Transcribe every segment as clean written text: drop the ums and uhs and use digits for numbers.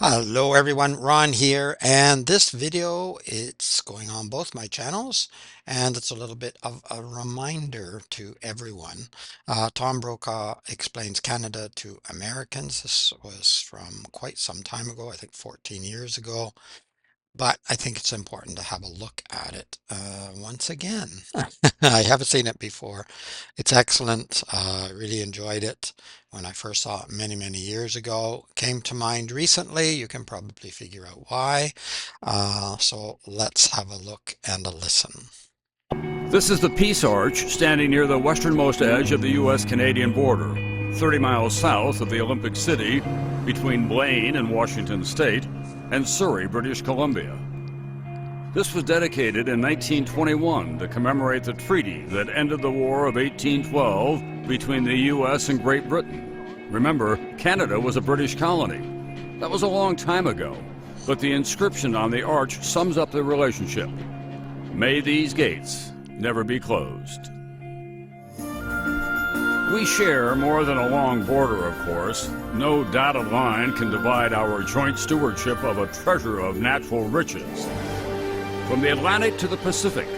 Hello everyone, Ron here, and this video it's going on both my channels, and it's a little bit of a reminder to everyone. Tom Brokaw explains Canada to Americans. This was from quite some time ago, I think 14 years ago. But I think it's important to have a look at it once again. I haven't seen it before. It's excellent. I really enjoyed it when I first saw it many, many years ago. Came to mind recently. You can probably figure out why. So let's have a look and a listen. This is the Peace Arch standing near the westernmost edge of the U.S.-Canadian border, 30 miles south of the Olympic City, between Blaine and Washington State, and Surrey, British Columbia. This was dedicated in 1921 to commemorate the treaty that ended the War of 1812 between the U.S. and Great Britain. Remember, Canada was a British colony. That was a long time ago, but the inscription on the arch sums up the relationship. May these gates never be closed. We share more than a long border, of course. No dotted line can divide our joint stewardship of a treasure of natural riches. From the Atlantic to the Pacific,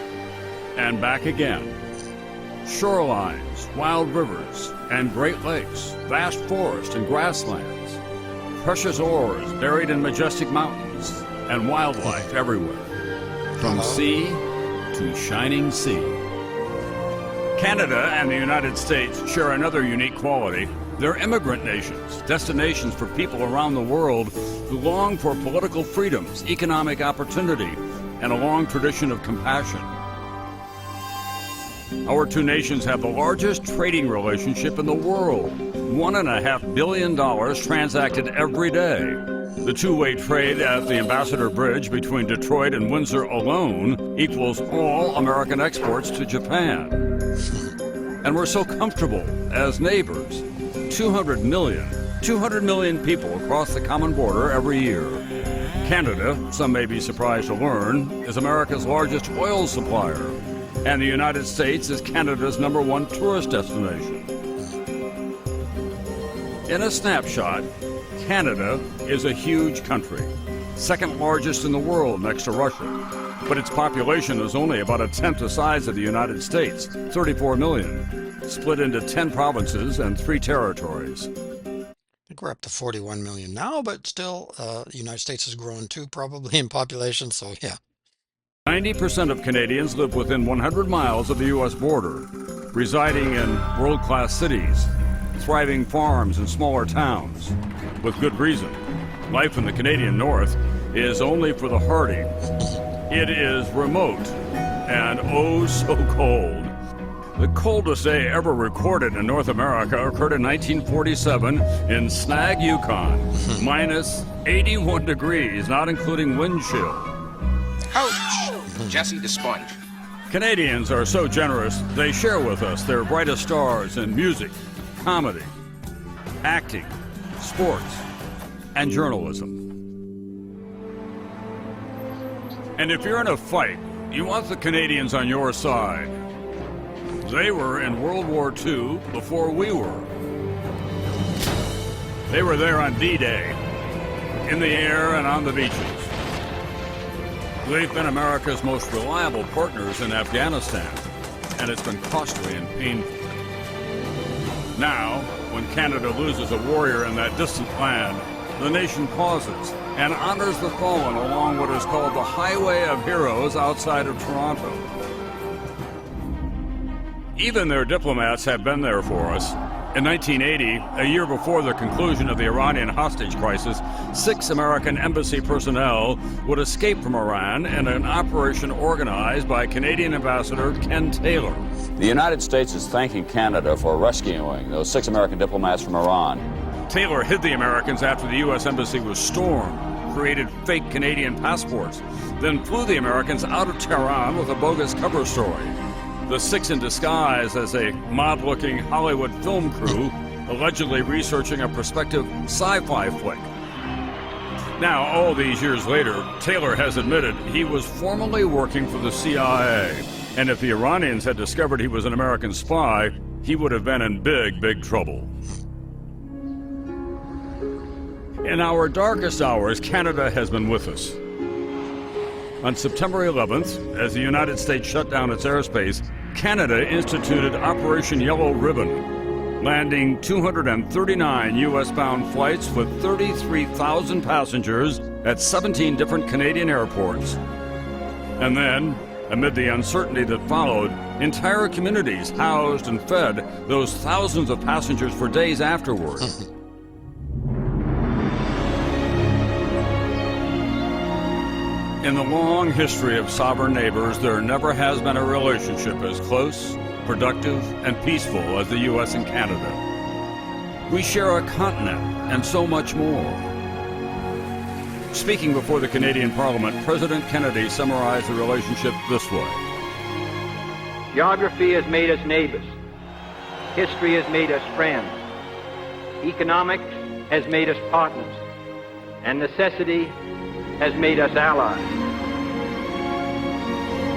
and back again. Shorelines, wild rivers, and Great Lakes, vast forest and grasslands, precious ores buried in majestic mountains, and wildlife everywhere. From sea to shining sea. Canada and the United States share another unique quality. They're immigrant nations, destinations for people around the world who long for political freedoms, economic opportunity, and a long tradition of compassion. Our two nations have the largest trading relationship in the world. $1.5 billion transacted every day. The two-way trade at the Ambassador Bridge between Detroit and Windsor alone equals all American exports to Japan. And we're so comfortable as neighbors. 200 million people cross the common border every year. Canada, some may be surprised to learn, is America's largest oil supplier. And the United States is Canada's #1 tourist destination. In a snapshot, Canada is a huge country, second largest in the world next to Russia. But its population is only about a tenth the size of the United States, 34 million, split into 10 provinces and 3 territories. I think we're up to 41 million now, but still, the United States has grown too, probably in population, so yeah. 90% of Canadians live within 100 miles of the U.S. border, residing in world-class cities, thriving farms and smaller towns. With good reason. Life in the Canadian North is only for the hardy. It is remote and oh so cold. The coldest day ever recorded in North America occurred in 1947 in Snag, Yukon. Minus 81 degrees, not including wind chill. Ouch! Jesse the Sponge. Canadians are so generous, they share with us their brightest stars in music, comedy, acting, sports, and journalism. And if you're in a fight, you want the Canadians on your side. They were in World War II before we were. They were there on D-Day, in the air and on the beaches. They've been America's most reliable partners in Afghanistan, and it's been costly and painful. Now, when Canada loses a warrior in that distant land, the nation pauses and honors the fallen along what is called the Highway of Heroes outside of Toronto. Even their diplomats have been there for us. In 1980, a year before the conclusion of the Iranian hostage crisis, 6 American embassy personnel would escape from Iran in an operation organized by Canadian Ambassador Ken Taylor. The United States is thanking Canada for rescuing those 6 American diplomats from Iran. Taylor hid the Americans after the U.S. Embassy was stormed, created fake Canadian passports, then flew the Americans out of Tehran with a bogus cover story. The 6 in disguise as a mod-looking Hollywood film crew, allegedly researching a prospective sci-fi flick. Now, all these years later, Taylor has admitted he was formerly working for the CIA, and if the Iranians had discovered he was an American spy, he would have been in big, big trouble. In our darkest hours, Canada has been with us. On September 11th, as the United States shut down its airspace, Canada instituted Operation Yellow Ribbon, landing 239 U.S.-bound flights with 33,000 passengers at 17 different Canadian airports. And then, amid the uncertainty that followed, entire communities housed and fed those thousands of passengers for days afterward. In the long history of sovereign neighbors, there never has been a relationship as close, productive, and peaceful as the U.S. and Canada. We share a continent and so much more. Speaking before the Canadian Parliament, President Kennedy summarized the relationship this way. Geography has made us neighbors. History has made us friends. Economics has made us partners. And necessity has made us allies.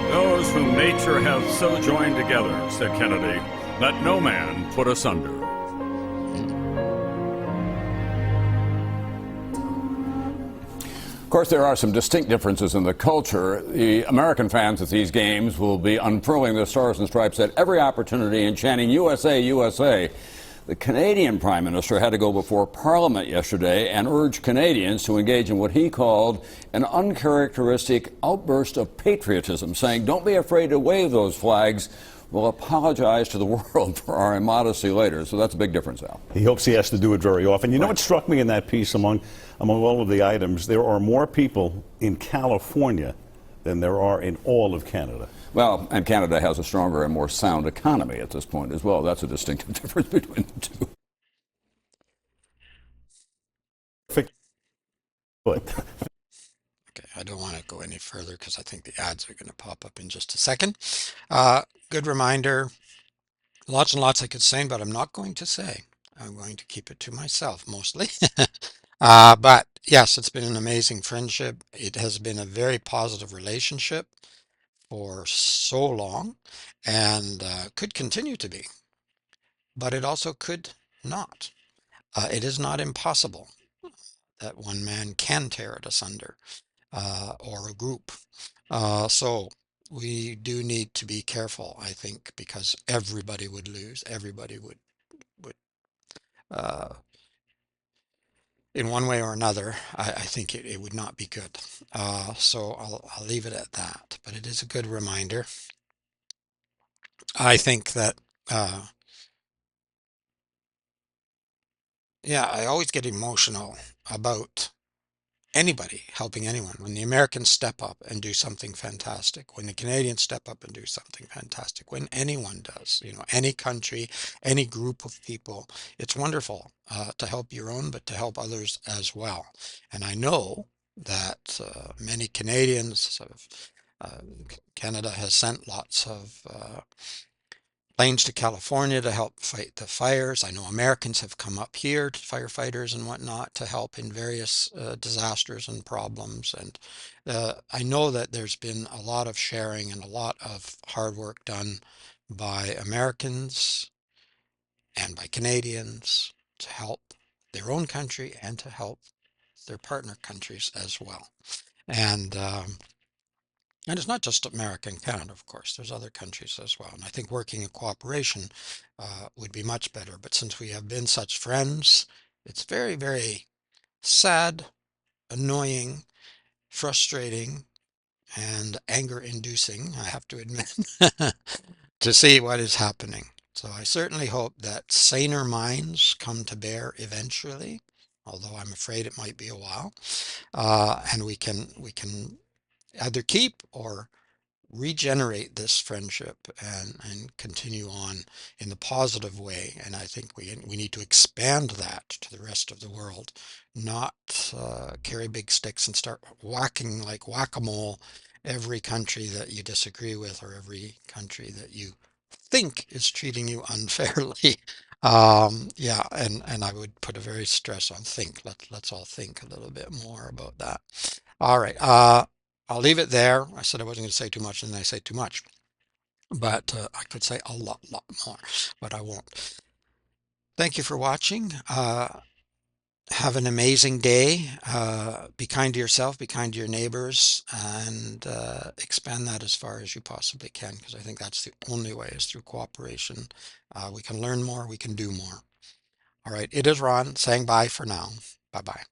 Those whom nature hath so joined together, said Kennedy, let no man put asunder. Of course, there are some distinct differences in the culture. The American fans at these games will be unfurling their stars and stripes at every opportunity and chanting USA, USA. The Canadian Prime Minister had to go before Parliament yesterday and urge Canadians to engage in what he called an uncharacteristic outburst of patriotism, saying, don't be afraid to wave those flags. We'll apologize to the world for our immodesty later. So that's a big difference, Al. He hopes he has to do it very often. You know what struck me in that piece among all of the items? There are more people in California than there are in all of Canada. Well, and Canada has a stronger and more sound economy at this point as well. That's a distinctive difference between the two. Okay, I don't want to go any further because I think the ads are going to pop up in just a second. Good reminder. Lots and lots I could say, but I'm not going to say. I'm going to keep it to myself mostly. But yes, it's been an amazing friendship. It has been a very positive relationship for so long and could continue to be, but it also could not. It is not impossible that one man can tear it asunder or a group. So we do need to be careful, I think, because everybody would lose. Everybody would uh, in one way or another. I think it would not be good. So I'll leave it at that. But it is a good reminder. I think that yeah, I always get emotional about anybody helping anyone. When the Americans step up and do something fantastic, when the Canadians step up and do something fantastic, when anyone does, any country, any group of people, it's wonderful to help your own, but to help others as well. And I know that many Canadians have, Canada has sent lots of planes to California to help fight the fires. I know Americans have come up here, firefighters and whatnot, to help in various disasters and problems. And I know that there's been a lot of sharing and a lot of hard work done by Americans and by Canadians to help their own country and to help their partner countries as well. And it's not just America and Canada, of course. There's other countries as well. And I think working in cooperation would be much better. But since we have been such friends, it's very, very sad, annoying, frustrating, and anger-inducing, I have to admit, to see what is happening. So I certainly hope that saner minds come to bear eventually, although I'm afraid it might be a while, and we can either keep or regenerate this friendship and continue on in the positive way. And I think we need to expand that to the rest of the world, not carry big sticks and start whacking like whack-a-mole every country that you disagree with or every country that you think is treating you unfairly. Yeah, and I would put a very stress on think. Let's all think a little bit more about that. All right. I'll leave it there. I said I wasn't going to say too much, and then I say too much. But I could say a lot more, but I won't. Thank you for watching. Have an amazing day. Be kind to yourself, be kind to your neighbors, and expand that as far as you possibly can, because I think that's the only way is through cooperation. We can learn more, we can do more. All right, it is Ron saying bye for now. Bye bye.